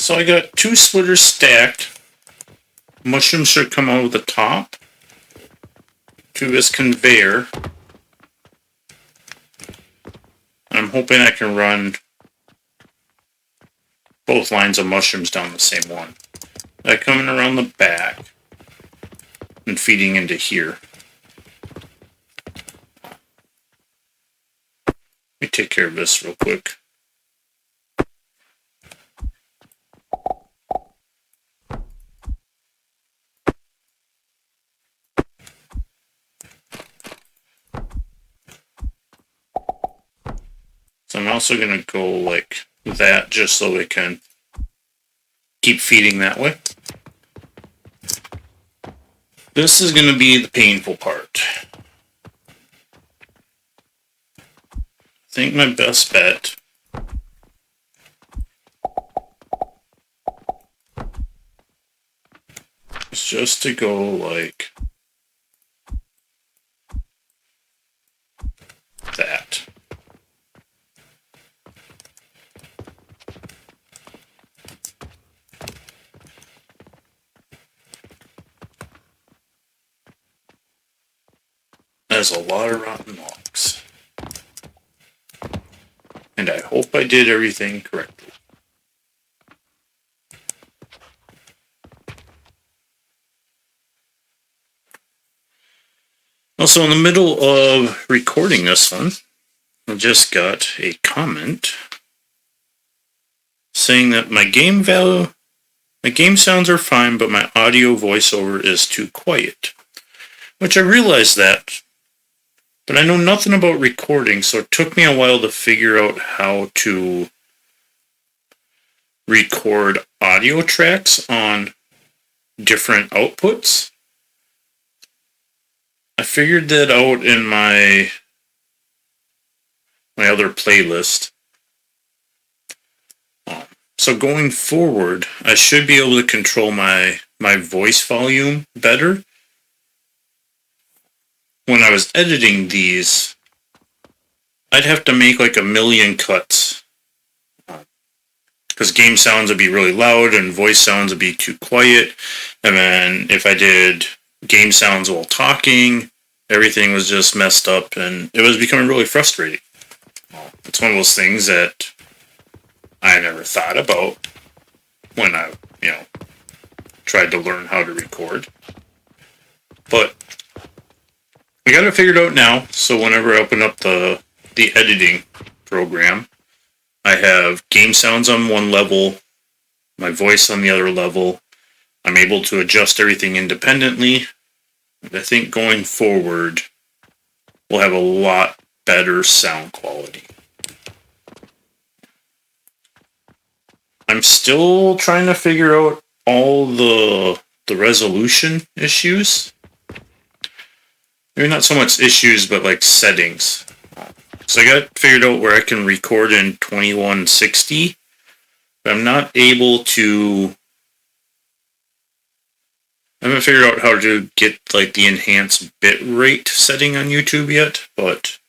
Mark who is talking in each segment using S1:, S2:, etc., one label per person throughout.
S1: So I got 2 splitters stacked. Mushrooms should come out of the top to this conveyor. I'm hoping I can run both lines of mushrooms down the same one. That coming around the back and feeding into here. Let me take care of this real quick. So I'm also going to go like that just so it can keep feeding that way. This is going to be the painful part. I think my best bet is just to go like that. That's a lot of rotten logs. And I hope I did everything correctly. Also, in the middle of recording this one, I just got a comment saying that my game sounds are fine, but my audio voiceover is too quiet. Which I realized that, but I know nothing about recording, so it took me a while to figure out how to record audio tracks on different outputs. I figured that out in my other playlist. So going forward, I should be able to control my voice volume better. When I was editing these, I'd have to make like 1,000,000 cuts. Because game sounds would be really loud and voice sounds would be too quiet. And then if I did game sounds while talking, everything was just messed up and it was becoming really frustrating. It's one of those things that I never thought about when I, tried to learn how to record. But we got it figured out now, so whenever I open up the editing program, I have game sounds on one level, my voice on the other level. I'm able to adjust everything independently. And I think going forward, we'll have a lot better sound quality. I'm still trying to figure out all the resolution issues. Maybe not so much issues, but like settings. So I got figured out where I can record in 2160, but I'm not able to. I haven't figured out how to get like the enhanced bitrate setting on YouTube yet, but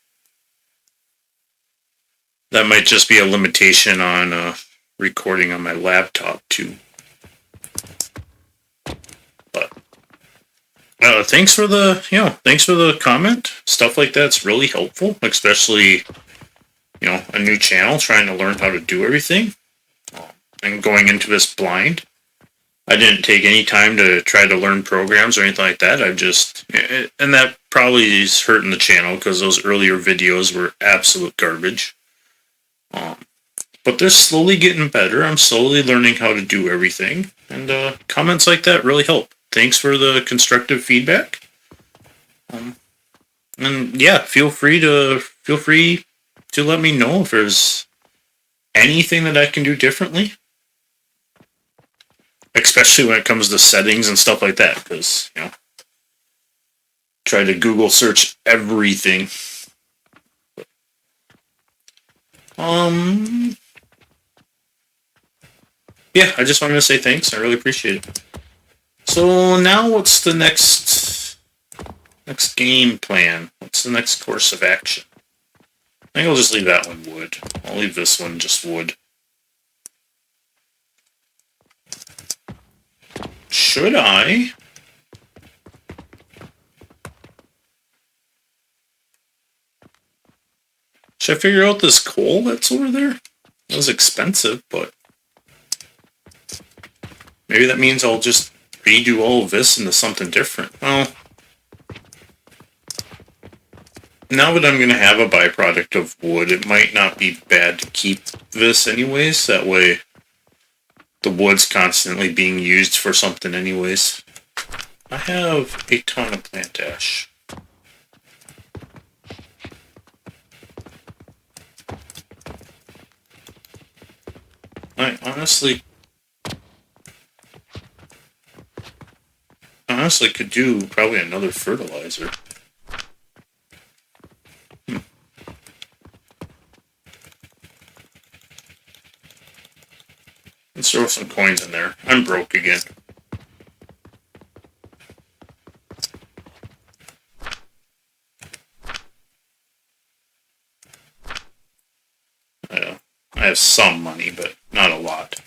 S1: that might just be a limitation on recording on my laptop too. But thanks for the comment. Stuff like that's really helpful, especially a new channel trying to learn how to do everything and going into this blind. I didn't take any time to try to learn programs or anything like that. And that probably is hurting the channel because those earlier videos were absolute garbage. But they're slowly getting better. I'm slowly learning how to do everything. And comments like that really help. Thanks for the constructive feedback. And yeah, feel free to let me know if there's anything that I can do differently. Especially when it comes to settings and stuff like that, because, try to Google search everything. Yeah, I just wanted to say thanks. I really appreciate it. So now what's the next game plan? What's the next course of action? I think I'll just leave that one wood. I'll leave this one just wood. Should I? Should I figure out this coal that's over there? It was expensive, but maybe that means I'll just redo all of this into something different. Well, now that I'm going to have a byproduct of wood, it might not be bad to keep this anyways. That way the wood's constantly being used for something anyways. I have a ton of plant ash. I honestly could do probably another fertilizer. Let's throw some coins in there. I'm broke again. I have some money, but not a lot.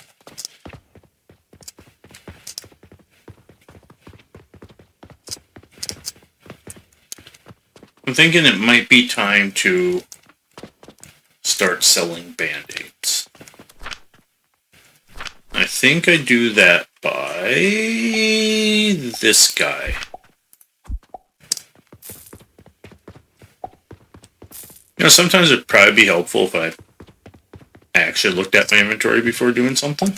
S1: I'm thinking it might be time to start selling band-aids. I think I do that by this guy. You know, sometimes it'd probably be helpful if I actually looked at my inventory before doing something.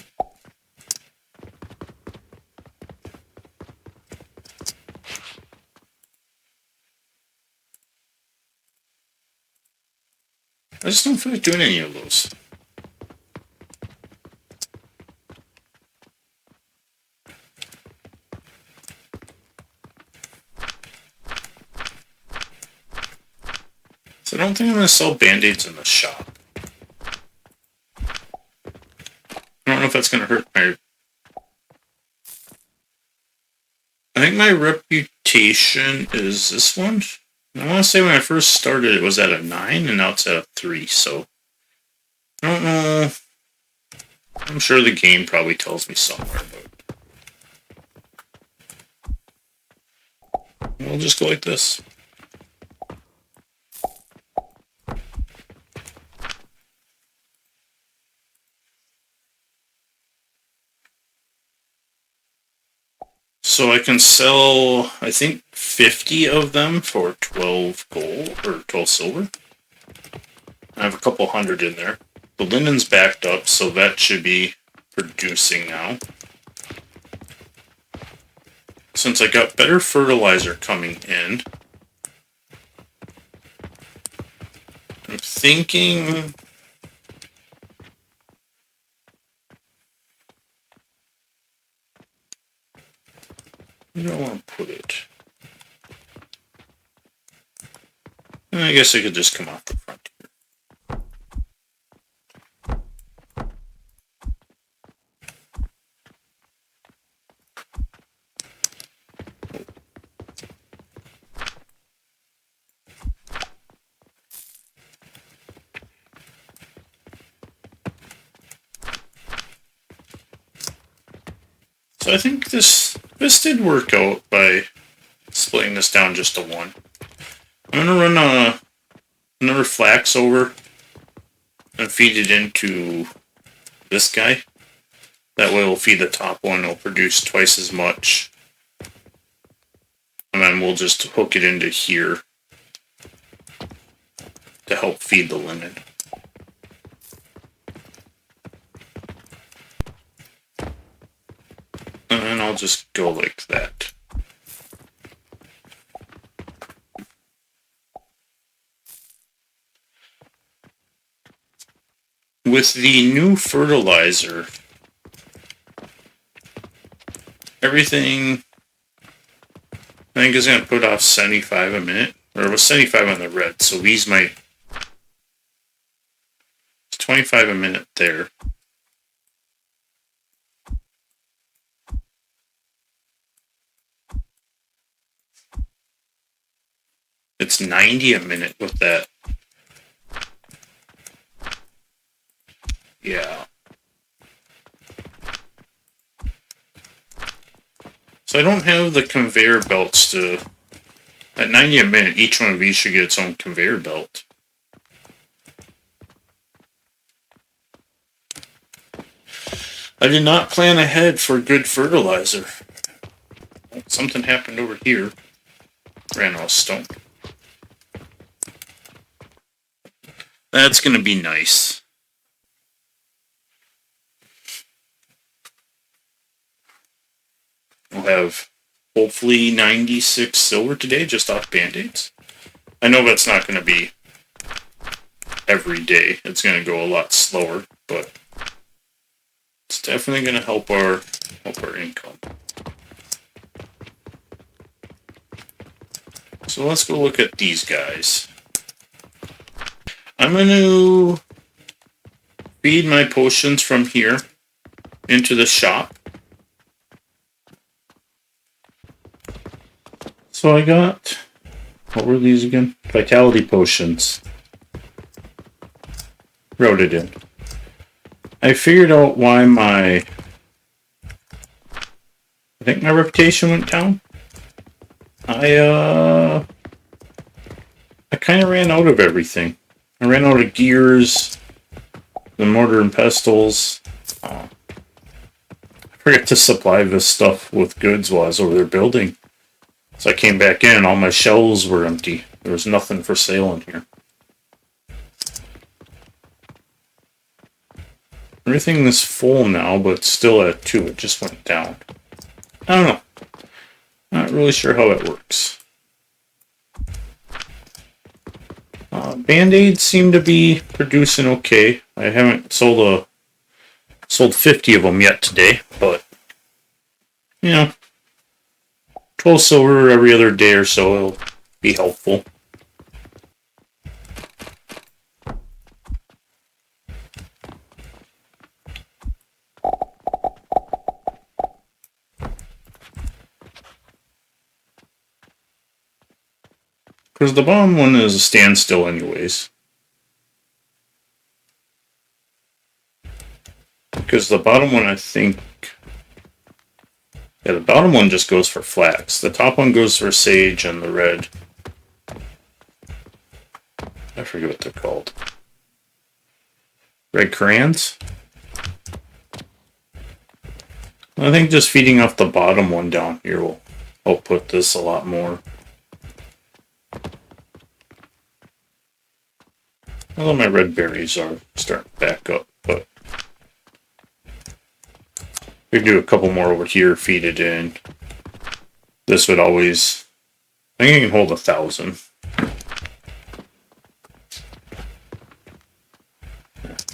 S1: I just don't feel like doing any of those. So I don't think I'm going to sell band-aids in the shop. I don't know if that's going to hurt my... I think my reputation is this one. I want to say when I first started it was at a 9 and now it's at a 3, so... I don't know... I'm sure the game probably tells me somewhere, but... We'll just go like this. So I can sell, I think, 50 of them for 12 gold, or 12 silver. I have a couple hundred in there. The linen's backed up, so that should be producing now. Since I got better fertilizer coming in, I'm thinking... Where do I want to put it? I guess I could just come off the front here. So I think this did work out by splitting this down just to 1. I'm going to run another flax over and feed it into this guy. That way we'll feed the top one, it'll produce twice as much. And then we'll just hook it into here to help feed the linen. And then I'll just go like that. With the new fertilizer, everything, I think is going to put off 75 a minute. Or it was 75 on the red, so these might... It's 25 a minute there. It's 90 a minute with that. Yeah. So I don't have the conveyor belts to... At 90 a minute, each one of these should get its own conveyor belt. I did not plan ahead for good fertilizer. Something happened over here. Ran out of stone. That's going to be nice. We'll have hopefully 96 silver today just off band-aids. I know that's not going to be every day. It's going to go a lot slower, but it's definitely going to help our income. So let's go look at these guys. I'm going to feed my potions from here into the shop. So I got, what were these again? Vitality potions. Wrote it in. I figured out why I think my reputation went down. I kind of ran out of everything. I ran out of gears, the mortar and pestles. I forgot to supply this stuff with goods while I was over there building. So I came back in, all my shelves were empty. There was nothing for sale in here. Everything is full now, but still at 2. It just went down. I don't know. Not really sure how it works. Band-aids seem to be producing okay. I haven't sold 50 of them yet today, but you know, 12 silver every other day or so will be helpful. Because the bottom one is a standstill anyways. Because the bottom one, I think... Yeah, the bottom one just goes for flax. The top one goes for sage and the red. I forget what they're called. Red crayons? I think just feeding off the bottom one down here will output this a lot more. Although my red berries are starting to back up, but we can do a couple more over here, feed it in. This would always, I think it can hold 1,000.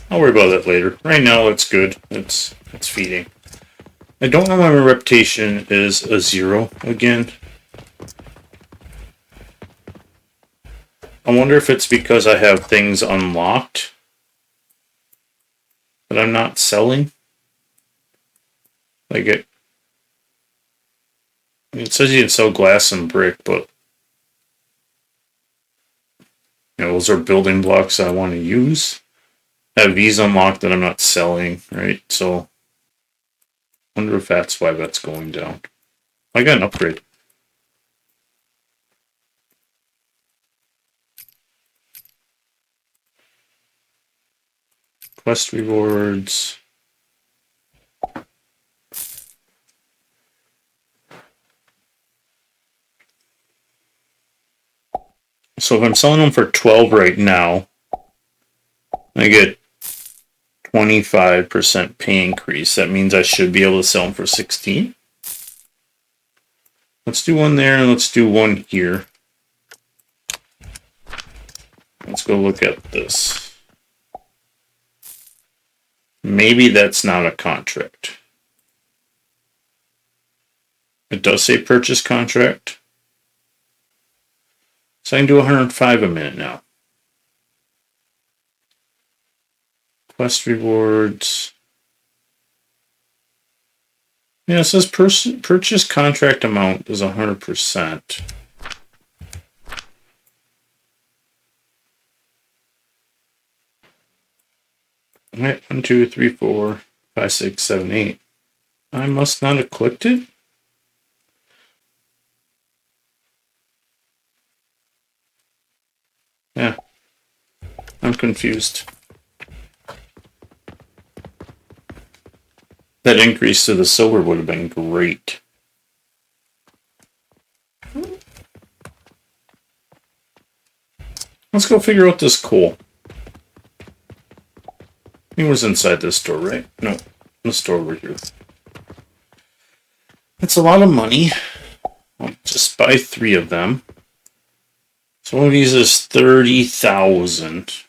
S1: I'll worry about that later. Right now it's good. It's feeding. I don't know why my reputation is a 0 again. I wonder if it's because I have things unlocked that I'm not selling. Like it says you can sell glass and brick, but you know, those are building blocks I want to use. I have these unlocked that I'm not selling, right? So I wonder if that's why that's going down. I got an upgrade. Quest rewards. So if I'm selling them for 12 right now, I get 25% pay increase. That means I should be able to sell them for 16. Let's do one there and let's do one here. Let's go look at this. Maybe that's not a contract. It does say purchase contract. So I can do 105 a minute now. Quest rewards. Yeah, it says purchase contract amount is 100%. Alright, 1, 2, 3, 4, 5, 6, 7, 8. I must not have clicked it? I'm confused. That increase to the silver would have been great. Let's go figure out this coal. It was inside this store, right? No, the store over here. That's a lot of money. I'll just buy 3 of them. So one of these is 30,000.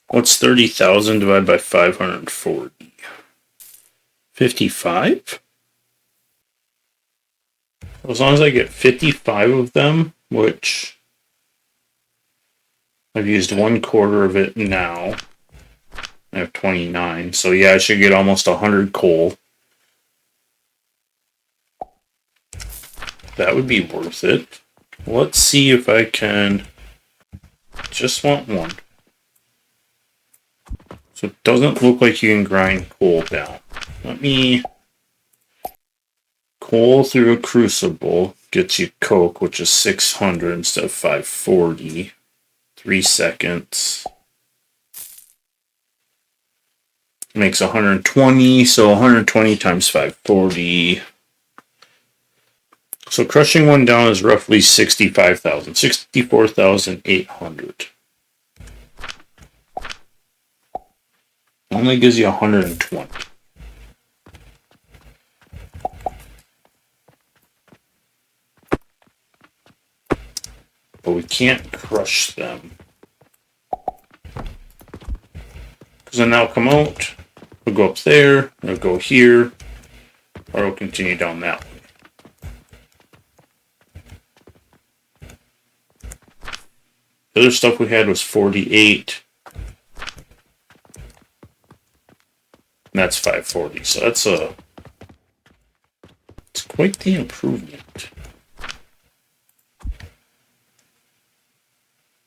S1: What's 30,000 divided by 540? 55? As long as I get 55 of them, which I've used 1/4 of it now. I have 29, so yeah, I should get almost 100 coal. That would be worth it. Let's see if I can... Just want 1. So it doesn't look like you can grind coal down. Let me... Coal through a crucible gets you coke, which is 600 instead of 540. 3 seconds. Makes 120, so 120 times 540. So crushing one down is roughly 65,000, 64,800. Only gives you 120. But we can't crush them. Because then they'll come out, we'll go up there, we'll go here, or we'll continue down that way. The other stuff we had was 48. And that's 540. So it's quite the improvement.